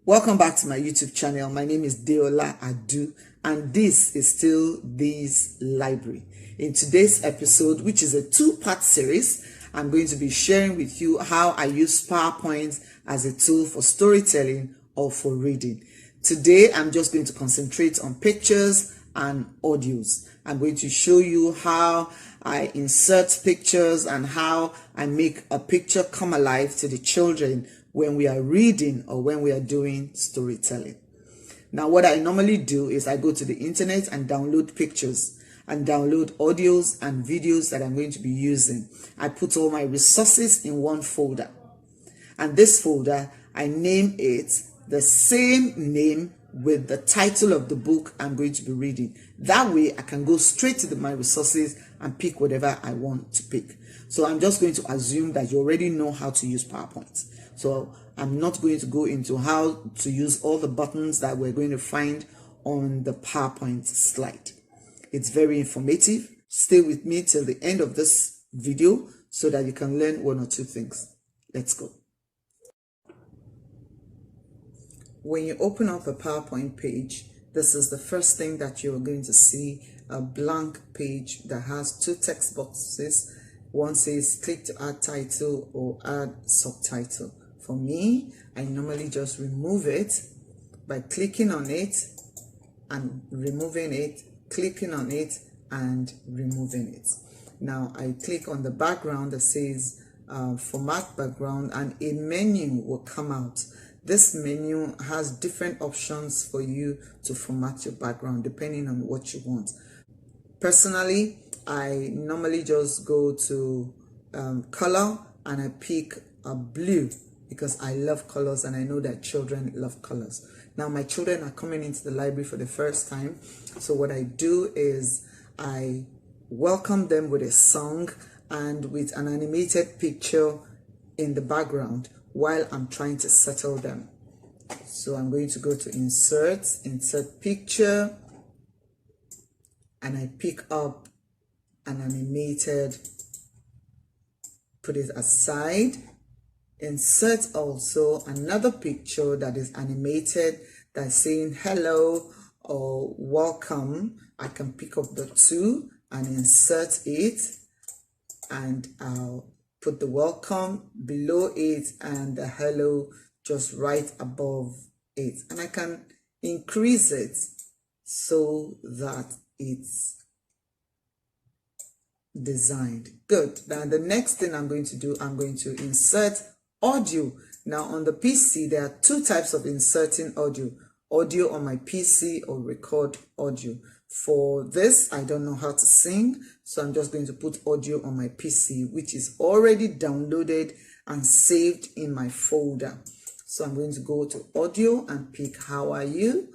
Welcome back to my YouTube channel. My name is Deola Adu, and this is still This Library. In today's episode, which is a two-part series, I'm going to be sharing with you how I use PowerPoint as a tool for storytelling or for reading. Today, I'm just going to concentrate on pictures and audios. I'm going to show you how I insert pictures and how I make a picture come alive to the children when we are reading or when we are doing storytelling. Now, what I normally do is I go to the internet and download pictures and download audios and videos that I'm going to be using. I put all my resources in one folder. And this folder, I name it the same name with the title of the book I'm going to be reading. That way, I can go straight to my resources and pick whatever I want to pick. So I'm just going to assume that you already know how to use PowerPoint. So I'm not going to go into how to use all the buttons that we're going to find on the PowerPoint slide. It's very informative. Stay with me till the end of this video so that you can learn one or two things. Let's go. When you open up a PowerPoint page, this is the first thing that you're going to see, a blank page that has two text boxes. One says click to add title or add subtitle. For me, I normally just remove it by clicking on it and removing it, clicking on it and removing it. Now I click on the background that says format background, and a menu will come out. This menu has different options for you to format your background depending on what you want. Personally, I normally just go to color and I pick a blue because I love colors and I know that children love colors. Now my children are coming into the library for the first time, so what I do is I welcome them with a song and with an animated picture in the background while I'm trying to settle them. So I'm going to go to insert picture, and I pick up an animated, put it aside, insert also another picture that is animated that's saying hello or welcome. I can pick up the two and insert it, and I'll put the welcome below it and the hello just right above it, and I can increase it so that it's designed. Good. Now the next thing I'm going to do, I'm going to insert audio. Now on the PC, there are two types of inserting audio. Audio on my PC or record audio. For this, I don't know how to sing, so I'm just going to put audio on my PC, which is already downloaded and saved in my folder. So I'm going to go to audio and pick how are you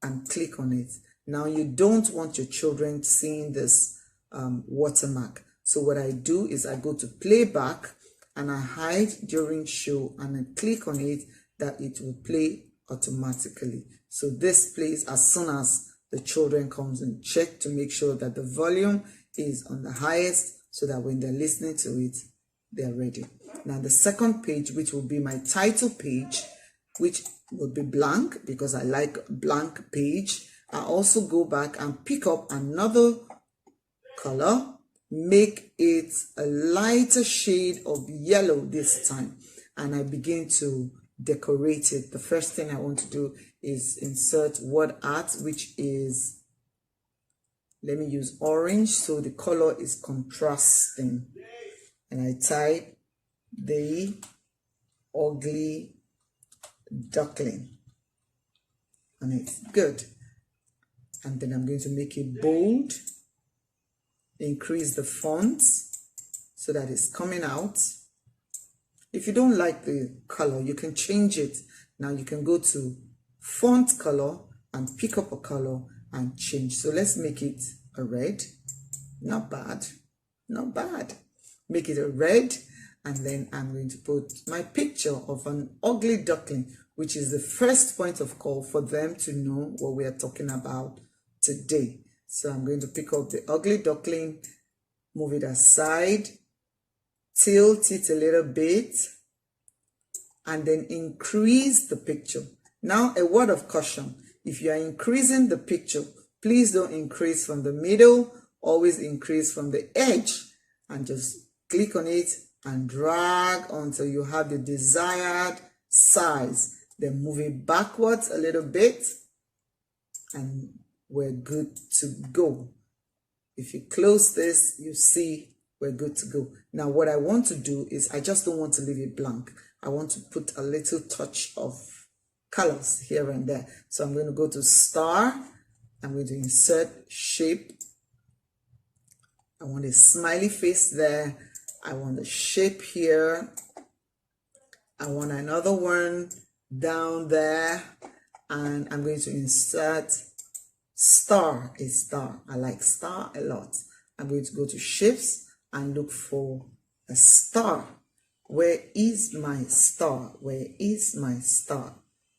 and click on it. Now you don't want your children seeing this watermark. So what I do is I go to playback and I hide during show and I click on it, that it will play automatically. So this plays as soon as the children comes and check to make sure that the volume is on the highest so that when they're listening to it, they're ready. Now the second page, which will be my title page, which will be blank because I like blank page. I also go back and pick up another color, make it a lighter shade of yellow this time, and I begin to decorate it. The first thing I want to do is insert word art, which is, let me use orange so the color is contrasting, and I type the ugly duckling, and it's good. And then I'm going to make it bold, increase the font so that it's coming out. If you don't like the color, you can change it. Now you can go to font color and pick up a color and change. So let's make it a red. Not bad, not bad. Make it a red, and then I'm going to put my picture of an ugly duckling, which is the first point of call for them to know what we are talking about today. So I'm going to pick up the ugly duckling, move it aside, tilt it a little bit, and then increase the picture. Now, a word of caution. If you are increasing the picture, please don't increase from the middle, always increase from the edge, and just click on it and drag until you have the desired size. Then move it backwards a little bit and we're good to go. If you close this, you see we're good to go. Now what I want to do is I just don't want to leave it blank. I want to put a little touch of colors here and there. So I'm going to go to star. I'm going to insert shape. I want a smiley face there. I want the shape here. I want another one down there. And I'm going to insert star, a star. I like star a lot. I'm going to go to shapes and look for a star. Where is my star? Where is my star?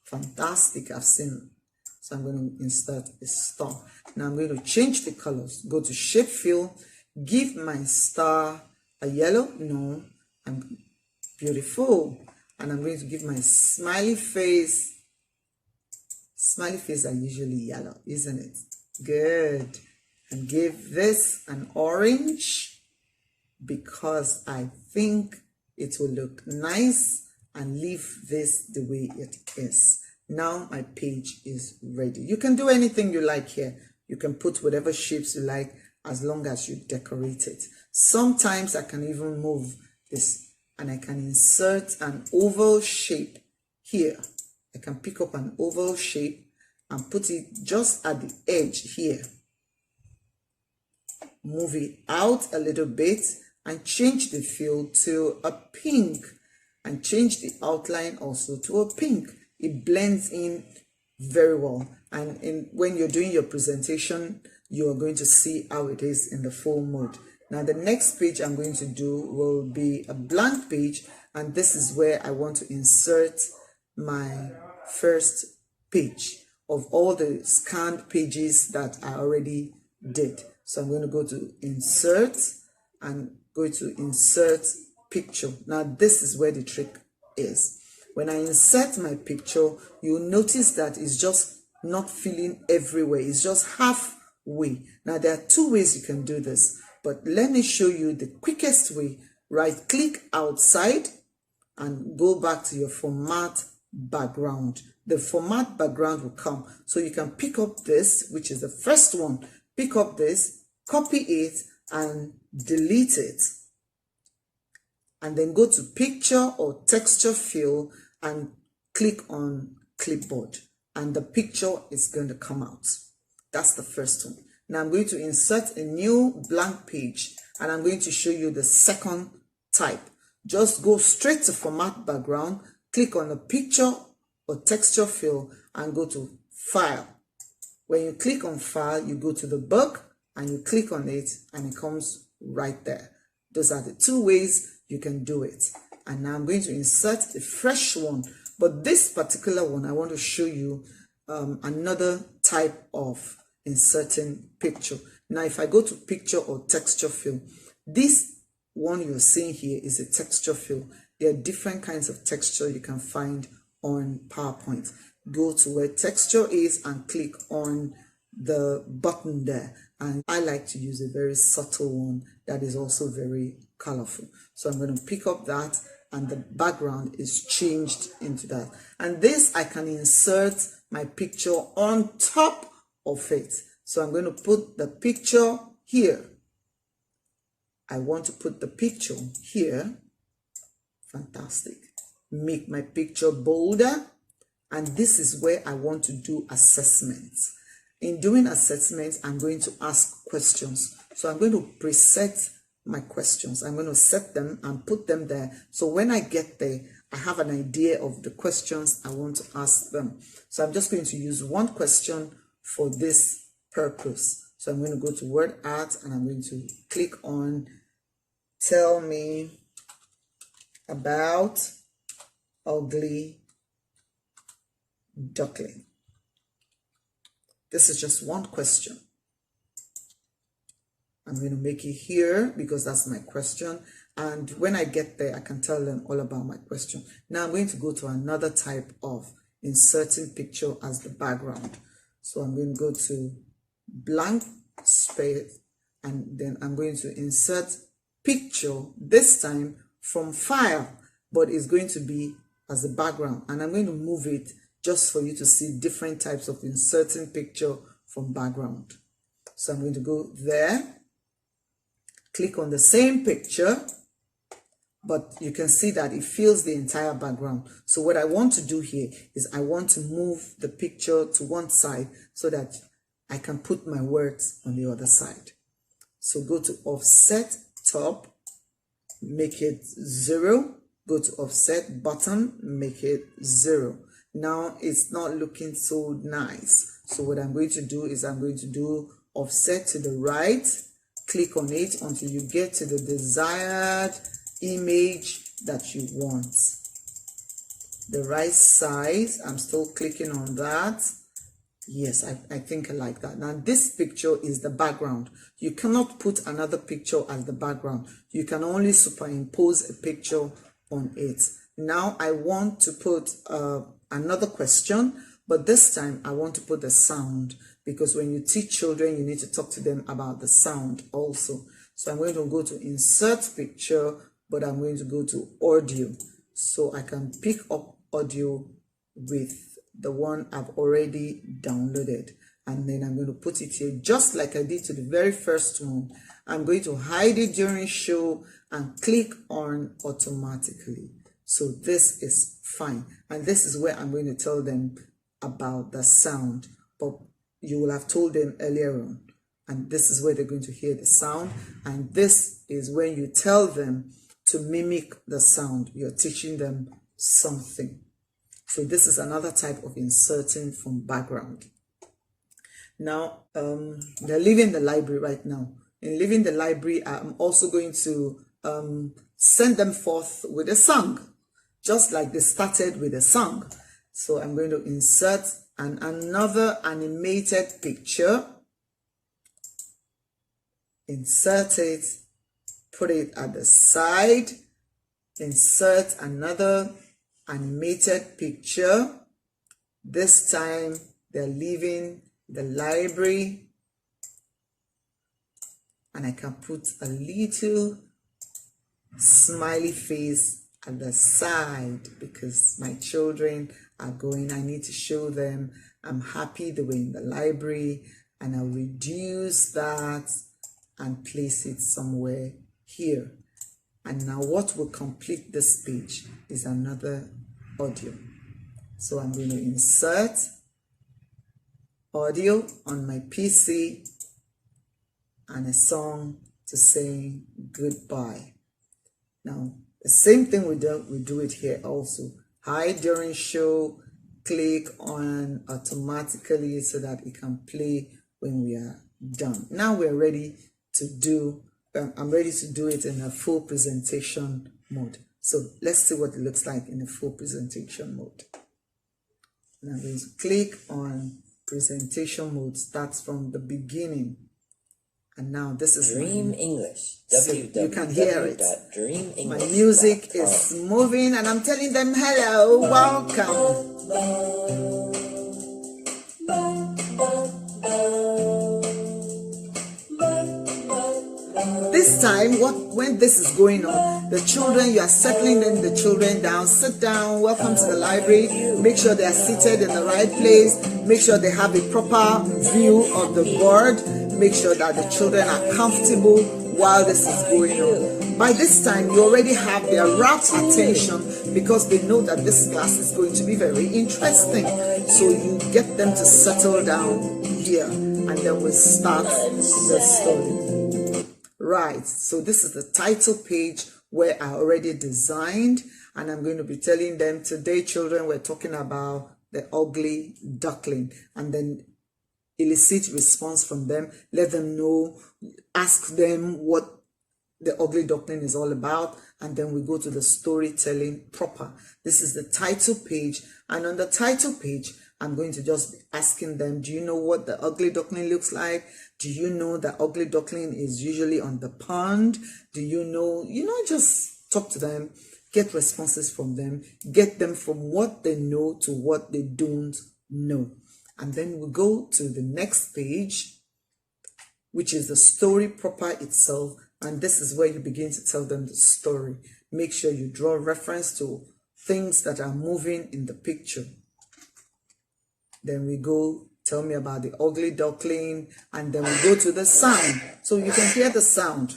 Fantastic, I've seen it. So I'm going to insert a star. Now I'm going to change the colors. Go to shape fill. Give my star a yellow. No, I'm beautiful. And I'm going to give my smiley face. Smiley faces are usually yellow, isn't it? Good. And give this an orange because I think it will look nice, and leave this the way it is. Now my page is ready. You can do anything you like here. You can put whatever shapes you like as long as you decorate it. Sometimes I can even move this and I can insert an oval shape here. I can pick up an oval shape and put it just at the edge here. Move it out a little bit and change the fill to a pink, and change the outline also to a pink. It blends in very well, and when you're doing your presentation, you are going to see how it is in the full mode. Now the next page I'm going to do will be a blank page, and this is where I want to insert my first page of all the scanned pages that I already did. So I'm going to go to insert and go to insert picture. Now this is where the trick is. When I insert my picture, you'll notice that it's just not filling everywhere. It's just halfway. Now there are two ways you can do this, but let me show you the quickest way. Right click outside and go back to your format background. The format background will come. So you can pick up this, which is the first one. Pick up this, copy it and delete it. And then go to picture or texture fill and click on clipboard. And the picture is going to come out. That's the first one. Now I'm going to insert a new blank page and I'm going to show you the second type. Just go straight to format background, click on the picture or texture fill and go to file. When you click on file, you go to the book and you click on it and it comes right there. Those are the two ways you can do it. And now I'm going to insert a fresh one, but this particular one I want to show you another type of inserting picture. Now if I go to picture or texture fill, this one you're seeing here is a texture fill. There are different kinds of texture you can find on PowerPoint. Go to where texture is and click on the button there. And I like to use a very subtle one that is also very colorful. So I'm going to pick up that and the background is changed into that. And this I can insert my picture on top of it. So I'm going to put the picture here. I want to put the picture here. Fantastic. Make my picture bolder. And this is where I want to do assessments. In doing assessments, I'm going to ask questions. So I'm going to preset my questions. I'm going to set them and put them there. So when I get there, I have an idea of the questions I want to ask them. So I'm just going to use one question for this purpose. So I'm going to go to Word Art and I'm going to click on Tell me about ugly duckling. This is just one question. I'm going to make it here because that's my question. And when I get there, I can tell them all about my question. Now I'm going to go to another type of inserting picture as the background. So I'm going to go to blank space, and then I'm going to insert picture, this time from file, but it's going to be as the background, and I'm going to move it just for you to see different types of inserting picture from background. So I'm going to go there, click on the same picture, but you can see that it fills the entire background. So what I want to do here is I want to move the picture to one side so that I can put my words on the other side. So go to offset top, make it 0, go to offset bottom, make it 0. Now it's not looking so nice. So what I'm going to do is I'm going to do offset to the right, click on it until you get to the desired image that you want. The right size, I'm still clicking on that. Yes, I think I like that. Now this picture is the background. You cannot put another picture as the background. You can only superimpose a picture on it. Now I want to put another question, but this time I want to put the sound, because when you teach children, you need to talk to them about the sound also. So I'm going to go to insert picture, but I'm going to go to audio, so I can pick up audio with the one I've already downloaded, and then I'm going to put it here just like I did to the very first one. I'm going to hide it during show and click on automatically. So this is fine, and this is where I'm going to tell them about the sound, but you will have told them earlier on, and this is where they're going to hear the sound, and this is when you tell them to mimic the sound. You're teaching them something. So this is another type of inserting from background. Now they're leaving the library right now. In leaving the library, I'm also going to send them forth with a song, just like they started with a song. So I'm going to insert another animated picture, insert it, put it at the side, insert another animated picture. This time they're leaving the library, and I can put a little smiley face at the side because my children are going. I need to show them I'm happy they were in the library, and I'll reduce that and place it somewhere here. And now what will complete this page is another audio. So I'm going to insert audio on my PC and a song to say goodbye. Now the same thing we do it here also. Hide during show, click on automatically so that it can play when we are done. Now we're ready to do I'm ready to do it in a full presentation mode. So let's see what it looks like in a full presentation mode. And I'm going to click on presentation mode, starts from the beginning. And now this is Dream English. So you can hear it. My My music is moving and I'm telling them hello, welcome. This time, when this is going on, the children, you are settling the children down. Sit down, welcome to the library. Make sure they are seated in the right place. Make sure they have a proper view of the board. Make sure that the children are comfortable while this is going on. By this time, you already have their rapt attention because they know that this class is going to be very interesting. So you get them to settle down here, and then we'll start the story. Right, so this is the title page where I already designed, and I'm going to be telling them today, children, we're talking about the ugly duckling, and then elicit response from them, let them know, ask them what the ugly duckling is all about, and then we go to the storytelling proper. This is the title page, and on the title page, I'm going to just be asking them, do you know what the ugly duckling looks like? Do you know that ugly duckling is usually on the pond? Do you know, just talk to them, get responses from them, get them from what they know to what they don't know. And then we go to the next page, which is the story proper itself. And this is where you begin to tell them the story. Make sure you draw reference to things that are moving in the picture. Then we go, tell me about the ugly duckling, and then we go to the sound. So you can hear the sound.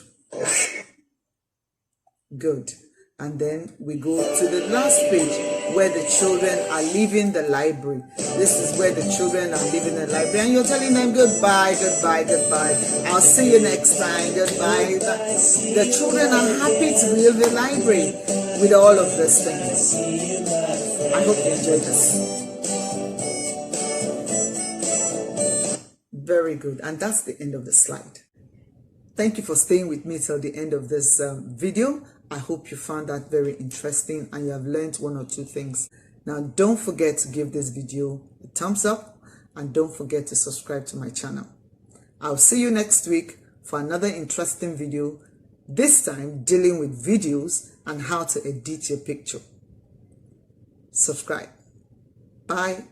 Good. And then we go to the last page where the children are leaving the library. This is where the children are leaving the library. And you're telling them goodbye, goodbye, goodbye. I'll see you next time. Goodbye. The children are happy to leave the library with all of these things. I hope you enjoyed this. Very good. And that's the end of the slide. Thank you for staying with me till the end of this video. I hope you found that very interesting and you have learned one or two things. Now, don't forget to give this video a thumbs up and don't forget to subscribe to my channel. I'll see you next week for another interesting video, this time dealing with videos and how to edit your picture. Subscribe. Bye.